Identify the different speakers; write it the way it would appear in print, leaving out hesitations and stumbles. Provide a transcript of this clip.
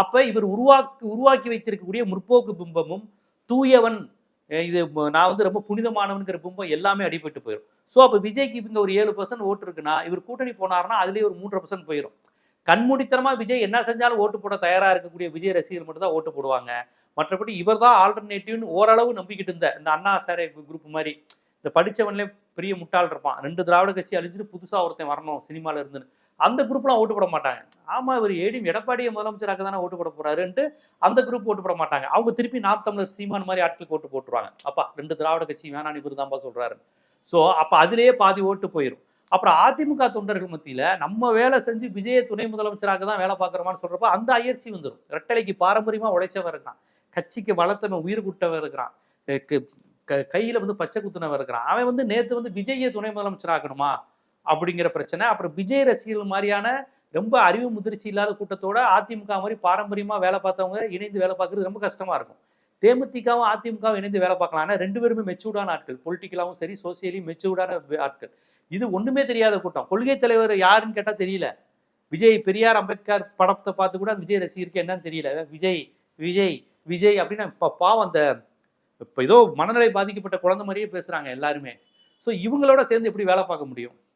Speaker 1: அப்ப இவர் உருவாக்கி வைத்திருக்கக்கூடிய முற்போக்கு பிம்பமும் தூயவன், இது நான் வந்து ரொம்ப புனிதமானவன்கிற பிம்பம் எல்லாமே அடிபட்டு போயிடும். ஸோ அப்போ விஜய்க்கு இவங்க ஒரு 7% ஓட்டு இருக்குன்னா இவர் கூட்டணி போனார்னா அதுலேயே ஒரு 3% போயிடும். கண்மூடித்தனமா விஜய் என்ன செஞ்சாலும் ஓட்டு போட தயாரா இருக்கக்கூடிய விஜய் ரசிகர்கள் மட்டும் தான் ஓட்டு போடுவாங்க. மற்றபடி இவர் தான் ஆல்டர்னேட்டிவ்னு ஓரளவு நம்பிக்கிட்டு இருந்த இந்த அண்ணா சாரே குரூப் மாதிரி இந்த படிச்சவன்லே பெரிய முட்டாள் இருப்பான், 2 திராவிட கட்சி அழிஞ்சிட்டு புதுசா ஒருத்தன் வரணும் சினிமால இருந்துன்னு, அந்த குரூப்லாம் ஓட்டு போட மாட்டாங்க. ஆமா இவர் எடப்பாடியை முதலமைச்சராக தானே ஓட்டு போட போறாருன்ட்டு அந்த குரூப் ஓட்டு போட மாட்டாங்க. அவங்க திருப்பி நாம் தமிழர் சீமான் மாதிரி ஆட்களுக்கு ஓட்டு போட்டுருவாங்க. அப்பா 2 திராவிட கட்சி வேணான்னு இவர் தான்ப்பா சொல்றாரு. ஸோ அப்ப அதுலயே பாதி ஓட்டு போயிடும். அப்புறம் அதிமுக தொண்டர்கள் மத்தியில நம்ம வேலை செஞ்சு விஜய துணை முதலமைச்சராக தான் வேலை பார்க்குறோமான்னு சொல்றப்ப அந்த அயற்சி வந்துடும். ரெட்டலைக்கு பாரம்பரியமா உழைச்சவன் இருக்கான், கட்சிக்கு வளர்த்தவன் உயிர் குட்டவன் இருக்கிறான், கையில வந்து பச்சை குத்துனவன் இருக்கிறான். அவன் வந்து நேத்து வந்து விஜய துணை முதலமைச்சர் ஆகணுமா அப்படிங்கிற பிரச்சனை. அப்புறம் விஜய் ரசிகர்கள் மாதிரியான ரொம்ப அறிவு முதிர்ச்சி இல்லாத கூட்டத்தோட அதிமுக மாதிரி பாரம்பரியமா வேலை பார்த்தவங்க இணைந்து வேலை பார்க்கறது ரொம்ப கஷ்டமா இருக்கும். தேமுதிகவும் அதிமுகவும் இணைந்து வேலை பார்க்கலாம். ஆனால் 2 பேருமே மெச்சூர்டான ஆட்கள், பொலிட்டிக்கலாவும் சரி சோசியலி மெச்சூர்டான ஆட்கள். இது ஒண்ணுமே தெரியாத கூட்டம். கொள்கை தலைவர் யாருன்னு கேட்டா தெரியல. விஜய் பெரியார் அம்பேத்கர் படத்தை பார்த்து கூட விஜய் ரசிகருக்கு என்னன்னு தெரியல. விஜய் விஜய் விஜய் அப்படின்னு பாவம் அந்த இப்போ ஏதோ மனநிலை பாதிக்கப்பட்ட குழந்தை மாதிரியே பேசுறாங்க எல்லாருமே. ஸோ இவங்களோட சேர்ந்து எப்படி வேலை பார்க்க முடியும்?